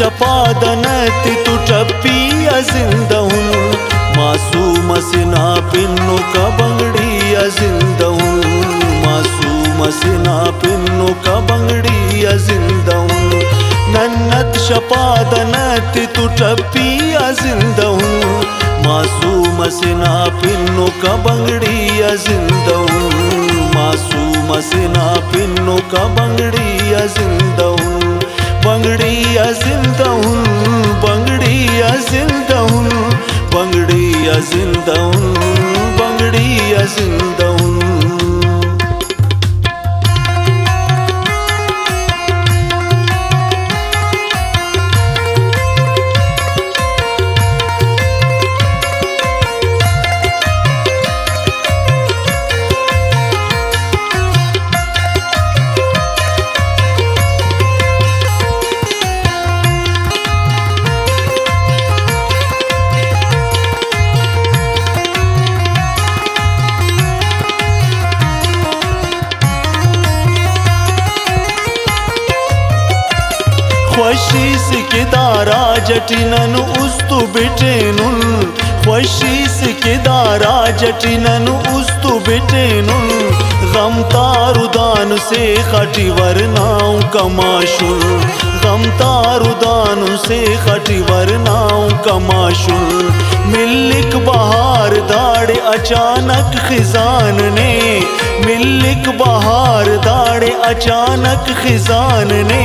शपादनति तु टप्पिया जिंदहुन मासूम सिना पिन्नु का बंगड़िया जिंदहुन मासूम सिना पिन्नु का बंगड़िया जिंदहुन नन्नत शपादनति तु टप्पिया जिंदहुन मासूम सिना पिन्नु का बंगड़िया जिंदहुन मासूम सिना पिन्नु का बंगड़िया जिंदहुन बंगड़िया जिंदहुन बंगड़िया जिंदहुन बंगड़िया जिंदहुन बंगड़िया जिंदहुन ख्वशीस के दारा जटिनन उस्तु बिटेनुन ख्वशीस के दारा जटिनन उस्तु बिटेनुन गम तारुदान से खटी वरनाओं कमाशुल गम तारुदान से खटी वरनाओं कमाशुल मिल्लिक बहार दाड़े अचानक खिजान ने मिल्लिक बहार दाड़े अचानक खिजान ने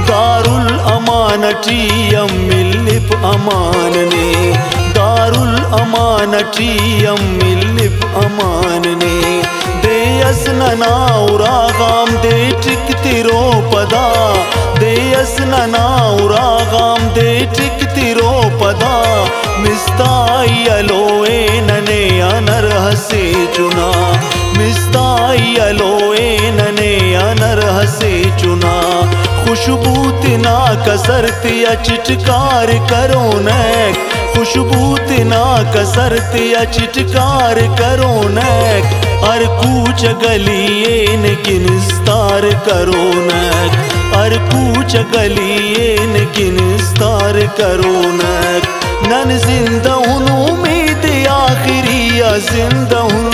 दारुल अमानटी मिल्लिप अमान ने दारुल अमानटी मिल्लिप अमान ने देयस ननाउरा गाम दे टिक तिरो पदा देयस ननाउरा गाम दे टिक तिरो पदा मिस्ताई अलोए नने अनर हसे चुना मिस्ताई अलोए नने अनर हसे चुना खुशबूतना कसरतिया चिटकार करो नैक खुशबूतना कसरतिया चिटकार करो नैक अर कूच गलियेन किनिस्तार करो नैक अर कूच गलियेन किनिस्तार करो नैक नन जिंदहुन उम्मीद आखिरी या जिंदहुन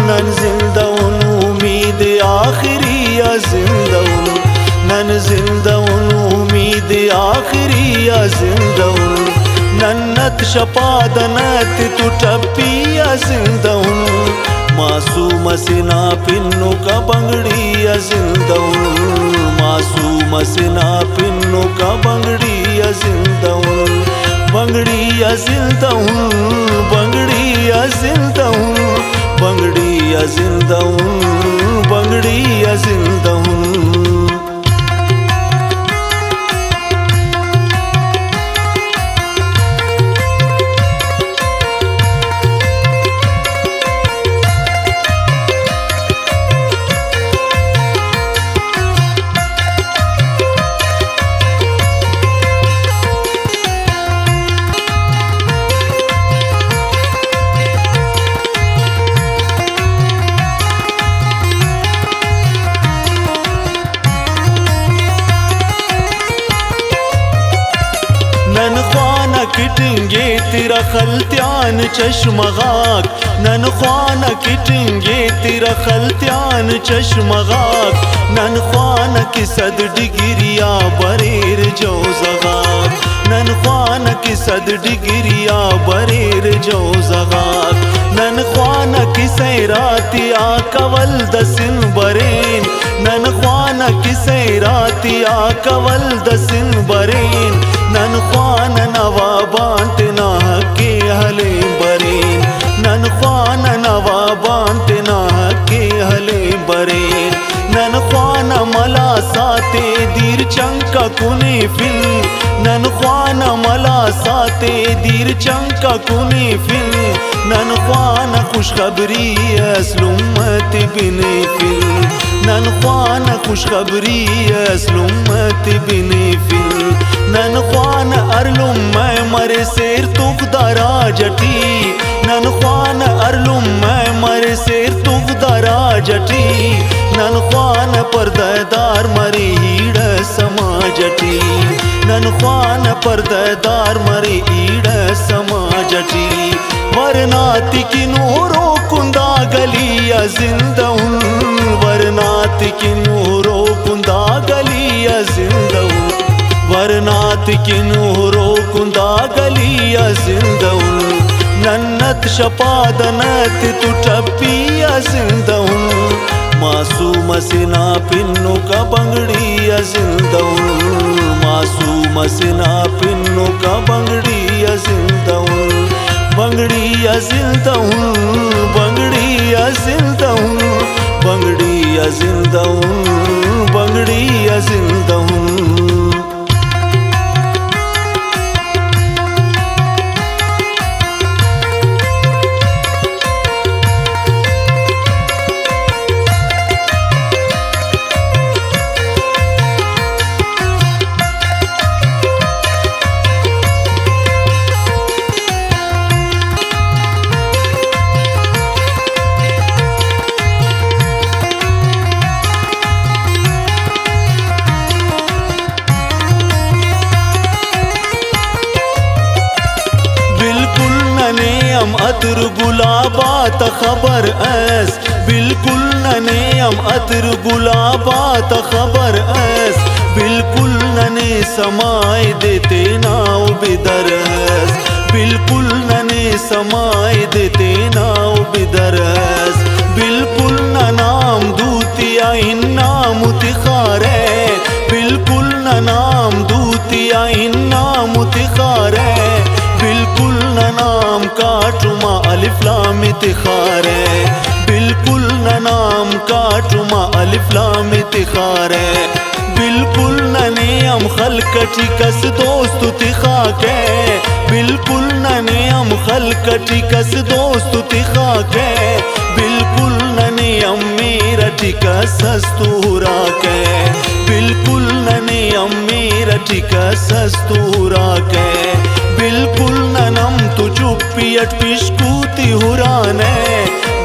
नन जिंदहुन उम्मीद आखिरी या जिंदहुन नन जिंदहुन उम्मीद आखिरी या जिंदहुन नन्नत शपादनत तु टप्पिया जिंदहुन मासूम सिना पिन्नु का बंगड़िया जिंदहुन मासूम सिना पिन्नु का बंगड़िया जिंदहुन बंगड़िया जिंदहुन बंगड़िया जिंदहुन बंगड़िया जिंदहुन बंगड़िया जिंदहुन नन ख्वाना किटेंगे तेरा खल्त्यान चश्मगाक नन ख्वाना किटेंगे तेरा खल्त्यान चश्मगाक नन ख्वाना की सद डिग्रिया बरेर जो जगाक नन ख्वाना की सद डिग्रिया बरेर जो जगाक नन ख्वाना की सैरातिया कवल दसिन बरेन नन ख्वाना की सैरातिया कवल दसिन बरेन नन ख्वान नवाबान तना के हले बरेन नन ख्वान नवाबान तना के हले बरेन नन ख्वान मला साते दीर चंका कुने फिल नन ख्वान मला साते दीर चंका कुने फिल नन ख्वान खुशखबरी असलुम्मत बिने फिल नन ख्वान खुशखबरी असलुम्मत बिने फिल नन ख्वान अरलुम मैं मरे शेर तुक दरा जटी नन ख्वान अरलुम मैं मरे शेर तुक दरा जटी नन ख्वान पर्दादार मरे हीड़ समाज जटी नन ख्वान पर्ददार मरे ईड समाजटी वरनाति की नूरो कुंदा गलिया जिंदउन वरनाति की नूरो कुंदा गलिया जिंदउन वरनाति की नूरो कुंदा गलिया जिंदउन नन्नत शपादनत तुटपिया जिंदउन मासूम सिना पिन्नु का बंगड़िया जिंदउन मासूम सिना पिन्नु का बंगड़िया जिंदउन बंगड़िया जिंदउन बंगड़िया जिंदउन बंगड़िया जिंदउन बंगड़िया जिंदउन अतर गुलाबात खबर ऐस बिल्कुल नने हम अतर गुलाबात खबर ऐस बिल्कुल नने समाए देते नाव बिदरस बिल्कुल नने समाए देते नाव बिदरस बिल्कुल न नाम दूतिया इन्ना मुतिखारे बिल्कुल न नाम दूतिया इन्ना मुतिखारे बिल्कुल न नाम काटुमा अलिफ लाम तिखारे बिल्कुल न नाम काटुमा अलिफ लाम तिखारे बिल्कुल न नेम खलकटी कस दोस्त तिखाके बिल्कुल न नेम खलकटी कस दोस्त तिखाके बिल्कुल न नेम मेरा टिका सस्तूरा के बिल्कुल न नेम मेरा टिका सस्तूरा के बिल्कुल ननम तु चुप्पियट पिशकूती हुराने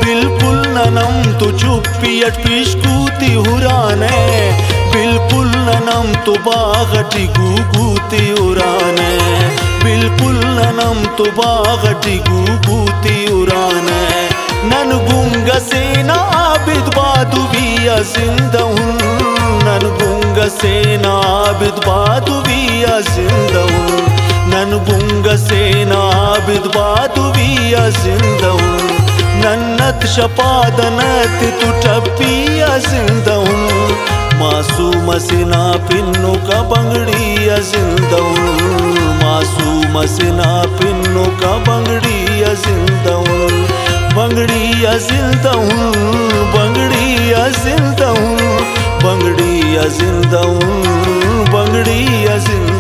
बिल्कुल ननम तु चुप्पियट पिशकूती हुराने बिल्कुल ननम तु बागटी गुगूती उराने बिल्कुल ननम तु बागटी गुगूती उराने नन गुंग सेना आबिद बादु बिया जिंदउन नन गुंग सेना आबिद बादु बिया जिंदउन नन गुंग सेना आबिद बादु बिया जिंदउन नन्नत शपादनत तुटपिया जिंदउन मासूम सिना पिन्नु का बंगड़िया जिंदउन मासूम सिना पिन्नु का बंगड़िया जिंदउन बंगड़िया जिंदउन बंगड़िया जिंदउन बंगड़िया जिंदउन बंगड़िया जिंदउन।